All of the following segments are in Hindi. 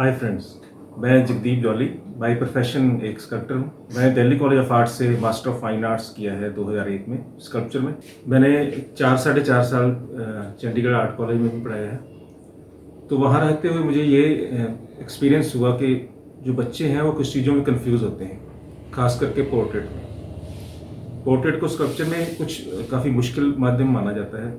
हाय फ्रेंड्स, मैं जगदीप जौली बाय प्रोफेशन एक स्कल्प्टर हूँ। मैंने दिल्ली कॉलेज ऑफ आर्ट्स से मास्टर ऑफ फाइन आर्ट्स किया है 2001 में स्कल्पचर में। मैंने 4 साढ़े 4 साल चंडीगढ़ आर्ट कॉलेज में भी पढ़ाया है। तो वहाँ रहते हुए मुझे ये एक्सपीरियंस हुआ कि जो बच्चे हैं वो कुछ चीज़ों में कंफ्यूज होते हैं, खास करके पोर्ट्रेट में। पोर्ट्रेट को स्कल्पचर में कुछ काफ़ी मुश्किल माध्यम माना जाता है।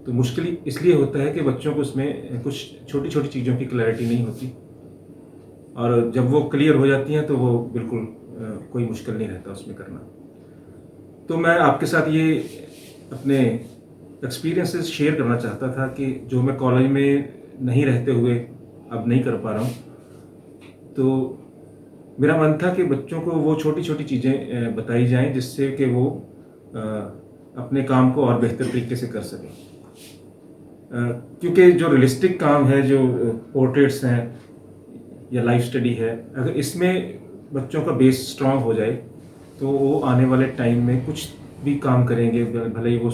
तो मुश्किल इसलिए होता है कि बच्चों को उसमें कुछ छोटी छोटी चीज़ों की क्लैरिटी नहीं होती, और जब वो क्लियर हो जाती हैं तो वो बिल्कुल कोई मुश्किल नहीं रहता उसमें करना। तो मैं आपके साथ ये अपने एक्सपीरियंसेस शेयर करना चाहता था कि जो मैं कॉलेज में नहीं रहते हुए अब नहीं कर पा रहा हूँ। तो मेरा मन था कि बच्चों को वो छोटी छोटी चीज़ें बताई जाएं जिससे कि वो अपने काम को और बेहतर तरीके से कर सकें। क्योंकि जो रियलिस्टिक काम है, जो पोर्ट्रेट्स हैं या लाइफ स्टडी है, अगर इसमें बच्चों का बेस स्ट्रांग हो जाए तो वो आने वाले टाइम में कुछ भी काम करेंगे, भले ही वो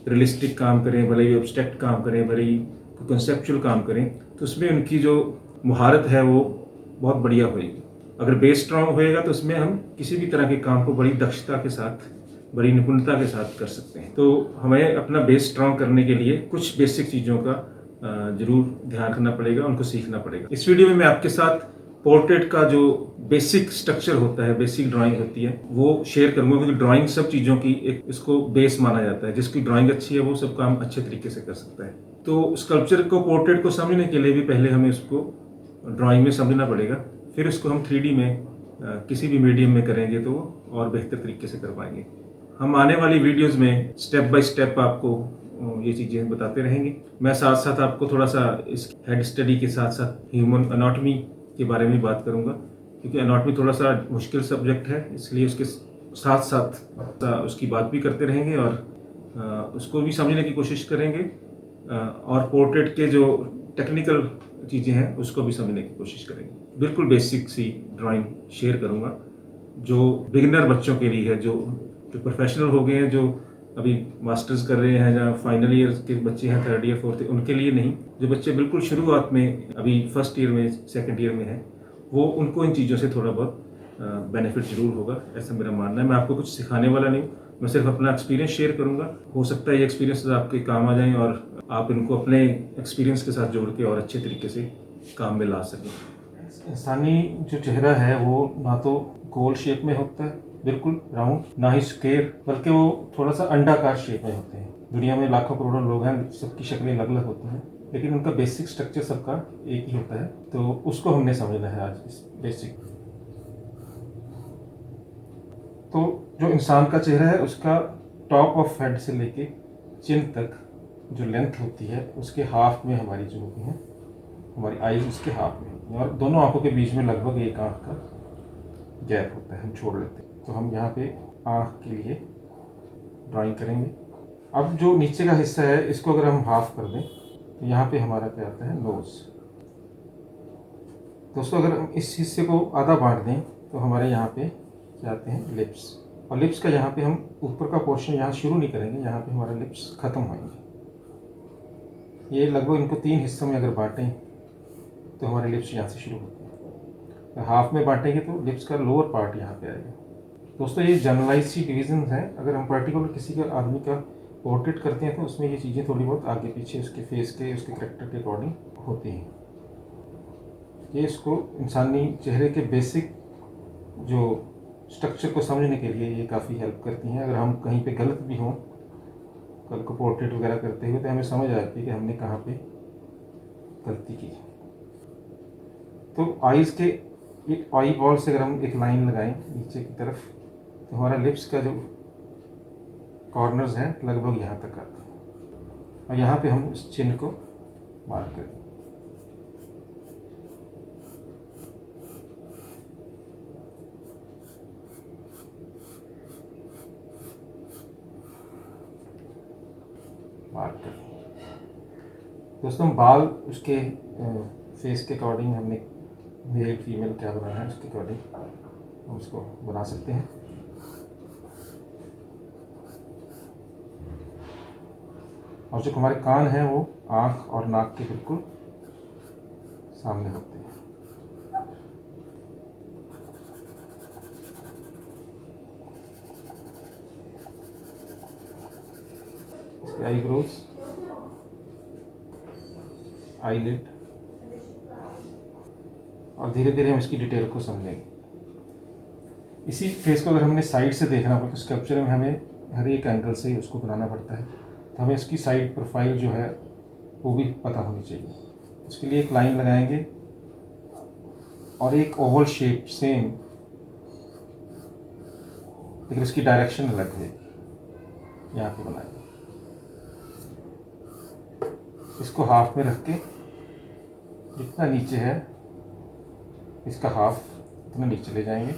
रियलिस्टिक काम करें, भले ही एब्स्ट्रैक्ट काम करें, भले ही कंसेप्चुअल काम करें, तो उसमें उनकी जो महारत है वो बहुत बढ़िया होएगी। अगर बेस स्ट्रांग होएगा तो उसमें हम किसी भी तरह के काम को बड़ी दक्षता के साथ, बड़ी निपुणता के साथ कर सकते हैं। तो हमें अपना बेस स्ट्रांग करने के लिए कुछ बेसिक चीज़ों का जरूर ध्यान रखना पड़ेगा, उनको सीखना पड़ेगा। इस वीडियो में मैं आपके साथ पोर्ट्रेट का जो बेसिक स्ट्रक्चर होता है, बेसिक ड्राइंग होती है, वो शेयर करूंगा। क्योंकि ड्राइंग सब चीज़ों की एक इसको बेस माना जाता है। जिसकी ड्राइंग अच्छी है वो सब काम अच्छे तरीके से कर सकता है। तो स्कल्पचर को, पोर्ट्रेट को समझने के लिए भी पहले हमें उसको ड्राइंग में समझना पड़ेगा, फिर उसको हम 3D में किसी भी मीडियम में करेंगे तो और बेहतर तरीके से कर पाएंगे। हम आने वाली वीडियोस में स्टेप बाय स्टेप आपको ये चीज़ें बताते रहेंगे। मैं साथ साथ आपको थोड़ा सा इस हेड स्टडी के साथ साथ ह्यूमन एनाटॉमी के बारे में बात करूंगा, क्योंकि एनाटॉमी थोड़ा सा मुश्किल सब्जेक्ट है, इसलिए उसके साथ साथ उसकी बात भी करते रहेंगे और उसको भी समझने की कोशिश करेंगे, और पोर्ट्रेट के जो टेक्निकल चीज़ें हैं उसको भी समझने की कोशिश करेंगे। बिल्कुल बेसिक सी ड्राइंग शेयर करूंगा जो बिगिनर बच्चों के लिए है, जो प्रोफेशनल हो गए हैं, जो अभी मास्टर्स कर रहे हैं या फाइनल ईयर के बच्चे हैं, 3rd ईयर 4th, उनके लिए नहीं। जो बच्चे बिल्कुल शुरुआत में अभी 1st ईयर में 2nd ईयर में हैं, वो उनको इन चीज़ों से थोड़ा बहुत बेनिफिट जरूर होगा, ऐसा मेरा मानना है। मैं आपको कुछ सिखाने वाला नहीं, मैं सिर्फ अपना एक्सपीरियंस शेयर करूंगा। हो सकता है ये एक्सपीरियंस आपके काम आ जाएं और आप इनको अपने एक्सपीरियंस के साथ जोड़ के और अच्छे तरीके से काम में ला सकें। इंसानी जो चेहरा है वो ना तो गोल शेप में होता है, बिल्कुल राउंड, ना ही स्क्वायर, बल्कि वो थोड़ा सा अंडाकार शेप में होते हैं। दुनिया में लाखों करोड़ों लोग हैं, सबकी शक्लें अलग अलग होती हैं, लेकिन उनका बेसिक स्ट्रक्चर सबका एक ही होता है। तो उसको हमने समझना है आज, इस बेसिक। तो जो इंसान का चेहरा है उसका टॉप ऑफ हेड से लेके चिन तक जो लेंथ होती है उसके हाफ में हमारी जो होती है, हमारी आईज उसके हाफ में, और दोनों आंखों के बीच में लगभग एक आंख का गैप होता है, हम छोड़ लेते हैं। तो हम यहाँ पे आंख के लिए ड्राइंग करेंगे। अब जो नीचे का हिस्सा है इसको अगर हम हाफ कर दें तो यहाँ पे हमारा क्या आता है, नोज। दोस्तों अगर हम इस हिस्से को आधा बांट दें तो हमारे यहाँ पे क्या आते हैं, लिप्स। और लिप्स का यहाँ पे हम ऊपर का पोर्शन यहाँ शुरू नहीं करेंगे, यहाँ पे हमारा लिप्स खत्म होंगे। ये लगभग इनको 3 हिस्सों में अगर बांटें तो हमारे लिप्स यहाँ से शुरू होते हैं। हाफ में बांटेंगे तो लिप्स का लोअर पार्ट यहाँ पे आएगा। दोस्तों ये जनरलाइज सी डिवीजन है। अगर हम पर्टिकुलर किसी का आदमी का पोर्ट्रेट करते हैं तो उसमें ये चीज़ें थोड़ी बहुत आगे पीछे उसके फेस के, उसके करेक्टर के अकॉर्डिंग होती हैं। ये इसको इंसानी चेहरे के बेसिक जो स्ट्रक्चर को समझने के लिए ये काफ़ी हेल्प करती हैं। अगर हम कहीं पे गलत भी हों कल को पोर्ट्रेट वगैरह करते हुए तो हमें समझ आ जाती है कि हमने कहाँ पे गलती की। तो आईज़ के एक आई बॉल से अगर हम एक लाइन लगाएं नीचे की तरफ तो हमारा लिप्स का जो कॉर्नर्स हैं लगभग यहाँ तक आता है, और यहाँ पे हम इस चिन्ह को मार्क करें। मार्क करें। दोस्तों बाल उसके फेस के अकॉर्डिंग हमने मेल फीमेल क्या बनाना है उसके अकॉर्डिंग हम उसको बना सकते हैं। और जो हमारे कान हैं वो आँख और नाक के बिल्कुल सामने होते हैं। इसके आईब्रोज, आईलिड, और धीरे धीरे हम इसकी डिटेल को समझेंगे। इसी फेस को अगर हमने साइड से देखना हो तो स्कल्पचर में हमें हर एक एंगल से ही उसको बनाना पड़ता है, तो हमें इसकी साइड प्रोफाइल जो है वो भी पता होनी चाहिए। उसके लिए एक लाइन लगाएंगे और एक ओवल शेप सेम, लेकिन उसकी डायरेक्शन अलग है, यहाँ पे बनाएंगे। इसको हाफ में रख के जितना नीचे है इसका हाफ उतना नीचे ले जाएंगे,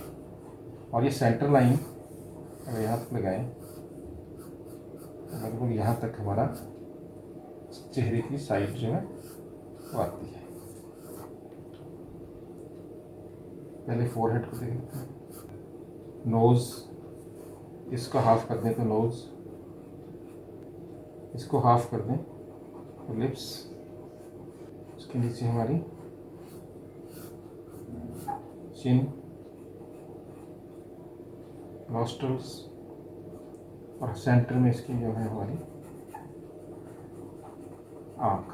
और ये सेंटर लाइन अगर यहाँ तक लगाएं लगभग यहाँ तक हमारा चेहरे की साइड जो है वो आती है। पहले फोरहेड को देख लेते हैं। नोज़, इसको हाफ कर दें तो नोज़, इसको हाफ कर दें तो लिप्स, उसके नीचे हमारी चिन, नॉस्ट्रल्स, और सेंटर में इसकी जो है हमारी आँख।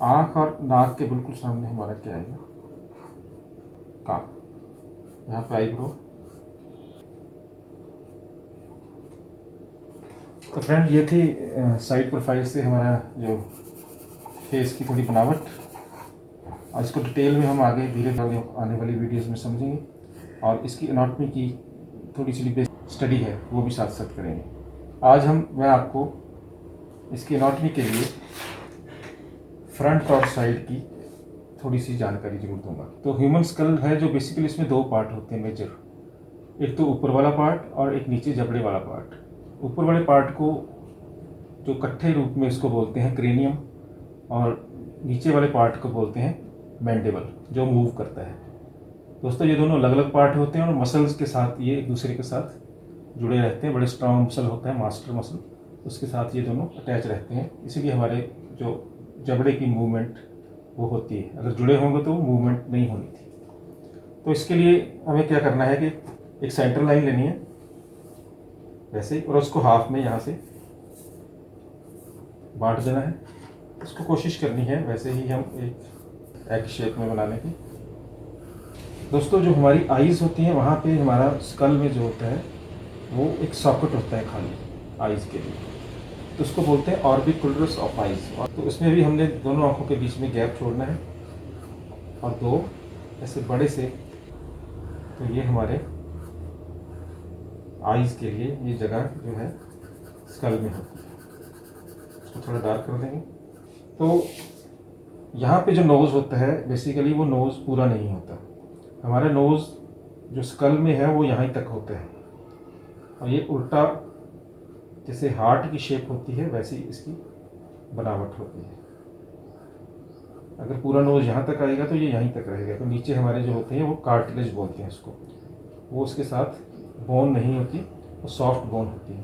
आँख और नाक के बिल्कुल सामने हमारा क्या आएगा, कान। यहाँ पे आईब्रो। तो फ्रेंड ये थी साइड प्रोफाइल से हमारा जो फेस की थोड़ी बनावट। और इसको डिटेल में हम आगे धीरे धीरे आने वाली वीडियोस में समझेंगे, और इसकी एनाटॉमी की थोड़ी सी बेसिक स्टडी है वो भी साथ साथ करेंगे। आज मैं आपको इसकी एनाटॉमी के लिए फ्रंट और साइड की थोड़ी सी जानकारी जरूर दूंगा। तो ह्यूमन स्कल है जो बेसिकली इसमें दो पार्ट होते हैं मेजर, एक तो ऊपर वाला पार्ट और एक नीचे जबड़े वाला पार्ट। ऊपर वाले पार्ट को जो इकट्ठे रूप में इसको बोलते हैं क्रेनियम, और नीचे वाले पार्ट को बोलते हैं मैंडिबल, जो मूव करता है। दोस्तों ये दोनों अलग अलग पार्ट होते हैं और मसल्स के साथ ये एक दूसरे के साथ जुड़े रहते हैं। बड़े स्ट्रॉन्ग मसल होता है मास्टर मसल, उसके साथ ये दोनों अटैच रहते हैं, इसीलिए हमारे जो जबड़े की मूवमेंट वो होती है। अगर जुड़े होंगे तो मूवमेंट नहीं होनी थी। तो इसके लिए हमें क्या करना है कि एक सेंटर लाइन लेनी है वैसे ही, और उसको हाफ में यहाँ से बांट देना है। इसको कोशिश करनी है वैसे ही हम एक एग शेप में बनाने की। दोस्तों जो हमारी आईज़ होती हैं वहाँ पे हमारा स्कल में जो होता है वो एक सॉकेट होता है खाली आईज़ के लिए, तो उसको बोलते हैं ऑर्बिकुलरस ऑफ आईज़। तो उसमें भी हमने दोनों आंखों के बीच में गैप छोड़ना है, और दो ऐसे बड़े से, तो ये हमारे आईज़ के लिए ये जगह जो है स्कल में होती है। इसको थोड़ा डार्क कर देंगे। तो यहाँ पे जो नोज़ होता है बेसिकली वो नोज़ पूरा नहीं होता। हमारा नोज़ जो स्कल में है वो यहाँ तक होता है, और ये उल्टा जैसे हार्ट की शेप होती है वैसी इसकी बनावट होती है। अगर पूरा नोज़ यहाँ तक आएगा तो ये यहीं तक रहेगा। तो नीचे हमारे जो होते हैं वो कार्टिलेज बोलते हैं इसको, वो उसके साथ बोन नहीं होती, वो सॉफ्ट बोन होती है,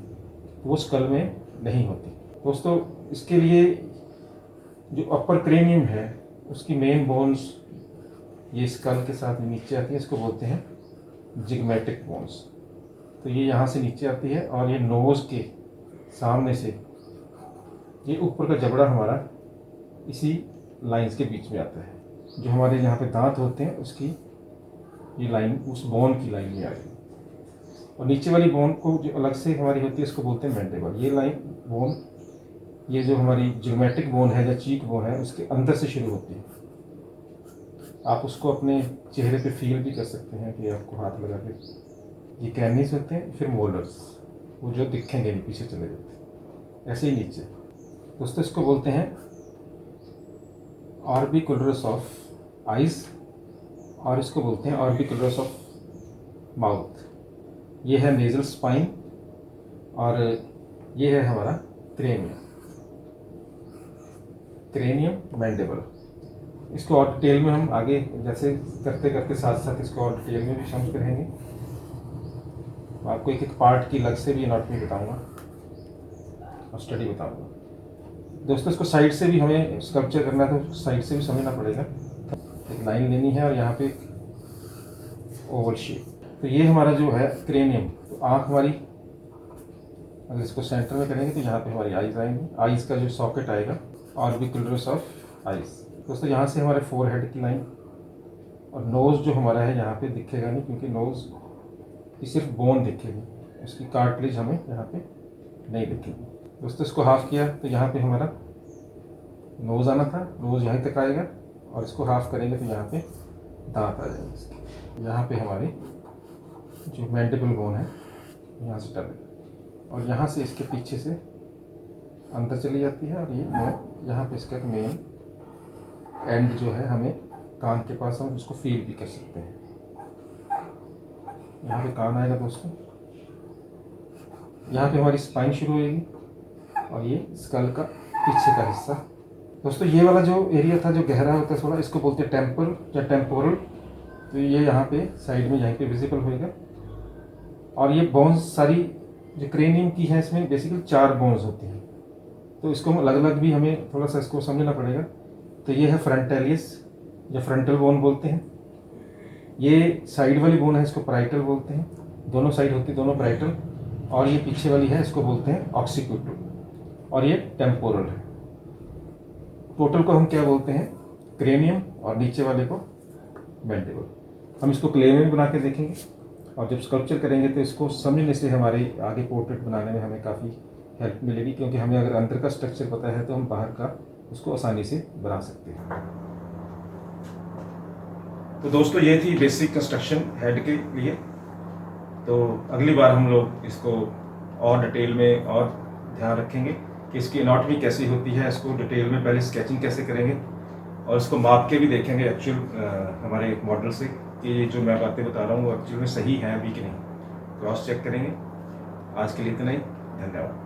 वो स्कल में नहीं होती। दोस्तों इसके लिए जो अपर क्रेनियम है उसकी मेन बोन्स ये स्कल के साथ नीचे आती है, इसको बोलते हैं जिगमेटिक बोन्स। तो ये यहाँ से नीचे आती है, और ये नोज़ के सामने से ये ऊपर का जबड़ा हमारा इसी लाइंस के बीच में आता है। जो हमारे यहाँ पे दांत होते हैं उसकी ये लाइन उस बोन की लाइन में आ गई, और नीचे वाली बोन को जो अलग से हमारी होती है इसको बोलते हैं मैंडिबल। ये लाइन बोन, ये जो हमारी जियोमेट्रिक बोन है या चीक बोन है उसके अंदर से शुरू होती है। आप उसको अपने चेहरे पे फील भी कर सकते हैं कि आपको हाथ लगा के। ये कैनिस होते हैं, फिर मोलर्स, वो जो दिखेंगे नहीं पीछे चले जाते हैं, ऐसे ही नीचे। दोस्तों इसको बोलते हैं ऑर्बिकुलरस ऑफ आइज़, और इसको बोलते हैं ऑर्बिकुलरस ऑफ माउथ। ये है नेजल स्पाइन, और ये है हमारा क्रेनियम मैंडिबल। इसको और डिटेल में हम आगे जैसे करते करते साथ साथ इसको और डिटेल में भी समझ करेंगे। आपको एक एक पार्ट की अलग से भी एनाटॉमी बताऊंगा और स्टडी बताऊंगा। दोस्तों इसको साइड से भी हमें स्कल्पचर करना है तो साइड से भी समझना पड़ेगा। एक लाइन लेनी है और यहाँ पे ओवल शेप। तो ये हमारा जो है क्रेनियम, तो आँख हमारी अगर इसको सेंटर में करेंगे तो यहाँ पे हमारी आइज़ आएंगी, आइज़ का जो सॉकेट आएगा ऑर्बिकुलरिस ऑफ आइज़। दोस्तों यहाँ से हमारे फोरहेड की लाइन और नोज़ जो हमारा है यहाँ पे दिखेगा नहीं, क्योंकि नोज़ की सिर्फ बोन दिखेगी, उसकी कार्टिलेज हमें यहाँ पे नहीं दिखेगी। दोस्तों इसको हाफ किया तो यहाँ पे हमारा नोज़ आना था, नोज़ यहाँ तक आएगा, और इसको हाफ करेंगे तो यहाँ पे दांत आ जाएंगे इसके। यहाँ पे हमारी जो मैंडिबल बोन है यहाँ से टलेगा, और यहाँ से इसके पीछे से अंदर चली जाती है, और ये यहाँ पे इसका मेन एंड जो है हमें कान के पास हम उसको फील भी कर सकते हैं। यहाँ पे कान आएगा दोस्तों, यहाँ पे हमारी स्पाइन शुरू होगी, और ये स्कल का पीछे का हिस्सा। दोस्तों ये वाला जो एरिया था जो गहरा होता है थोड़ा, इसको बोलते हैं टेम्पल या टेम्पोरल। तो ये यहाँ पे साइड में यहीं पे विजिबल होएगा, और ये बोन्स सारी जो क्रेनियम की है इसमें बेसिकली 4 बोन्स होती हैं, तो इसको अलग अलग भी हमें थोड़ा सा इसको समझना पड़ेगा। तो ये है फ्रंटेलियस या फ्रंटल बोन बोलते हैं, ये साइड वाली बोन है इसको पैराइटल बोलते हैं, दोनों साइड होती है दोनों पैराइटल, और ये पीछे वाली है इसको बोलते हैं ऑक्सीक्यूटल, और ये टेम्पोरल है। टोटल को हम क्या बोलते हैं, क्रेनियम, और नीचे वाले को मैंडिबल। हम इसको क्ले में बना के देखेंगे, और जब स्कल्पचर करेंगे तो इसको समझने से हमारे आगे पोर्ट्रेट बनाने में हमें काफ़ी हेल्प मिलेगी, क्योंकि हमें अगर अंदर का स्ट्रक्चर पता है तो हम बाहर का उसको आसानी से बना सकते हैं। तो दोस्तों ये थी बेसिक कंस्ट्रक्शन हेड के लिए। तो अगली बार हम लोग इसको और डिटेल में और ध्यान रखेंगे कि इसकी एनाटॉमी कैसी होती है, इसको डिटेल में पहले स्केचिंग कैसे करेंगे, और इसको माप के भी देखेंगे एक्चुअल हमारे मॉडल से कि जो मैं बातें बता रहा हूँ वो एक्चुअल में सही हैं भी कि नहीं, क्रॉस चेक करेंगे। आज के लिए इतना ही, धन्यवाद।